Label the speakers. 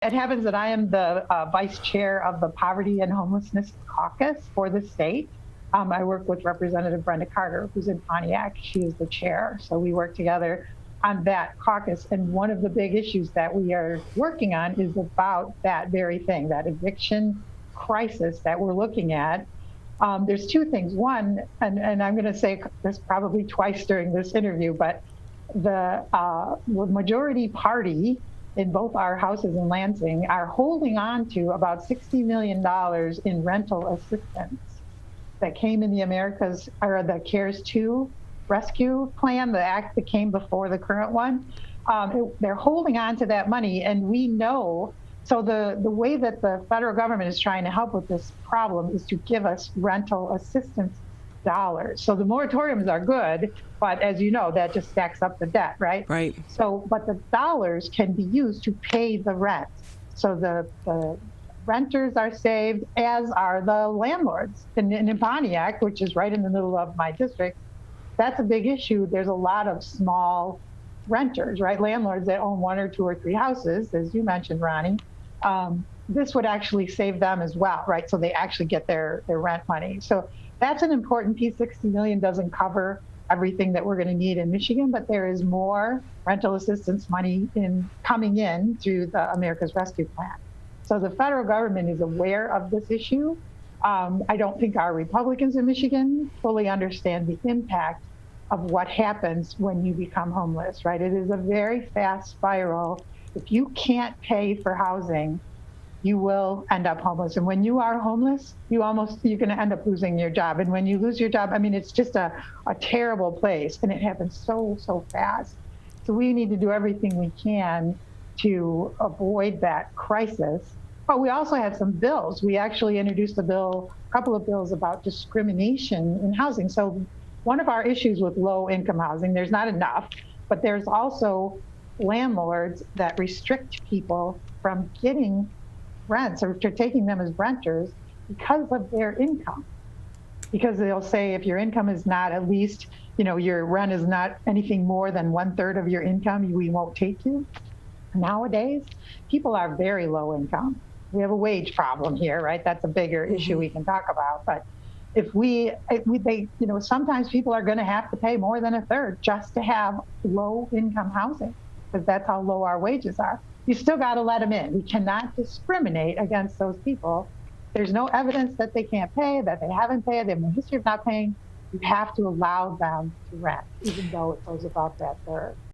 Speaker 1: It happens that I am the vice chair of the Poverty and Homelessness Caucus for the state. I work with Representative Brenda Carter, who's in Pontiac. She is the chair. So we work together on that caucus. And one of the big issues that we are working on is about that very thing, that eviction crisis that we're looking at. There's two things. One, and I'm going to say this probably twice during this interview, but the majority party in both our houses in Lansing are holding on to about $60 million in rental assistance that came in the America's, or the CARES 2 rescue plan, the act that came before the current one. They're holding on to that money, and we know, so the way that the federal government is trying to help with this problem is to give us rental assistance dollars. So the moratoriums are good, but as you know, that just stacks up the debt, right?
Speaker 2: Right.
Speaker 1: So, but the dollars can be used to pay the rent. So the renters are saved, as are the landlords. And in Pontiac, which is right in the middle of my district, that's a big issue. There's a lot of small renters, right? Landlords that own one or two or three houses, as you mentioned, Ronnie. This would actually save them as well, right? So they actually get their rent money. So that's an important piece. 60 million doesn't cover everything that we're going to need in Michigan, but there is more rental assistance money coming in through the America's Rescue Plan. So the federal government is aware of this issue. I don't think our Republicans in Michigan fully understand the impact of what happens when you become homeless, right? It is a very fast spiral. If you can't pay for housing, you will end up homeless. And when you are homeless, you're going to end up losing your job. And when you lose your job, I mean, it's just a terrible place, and it happens so fast. So we need to do everything we can to avoid that crisis. But we also have some bills. We actually introduced a couple of bills about discrimination in housing. So one of our issues with low income housing, there's not enough, but there's also landlords that restrict people from getting rents or taking them as renters because of their income. Because they'll say if your income is not at least, your rent is not anything more than 1/3 of your income, we won't take you. Nowadays, people are very low income. We have a wage problem here, right? That's a bigger issue we can talk about. But sometimes people are going to have to pay more than 1/3 just to have low income housing, because that's how low our wages are. You still got to let them in. We cannot discriminate against those people. There's no evidence that they can't pay, that they haven't paid, they have no history of not paying. You have to allow them to rent, even though it goes above that 1/3.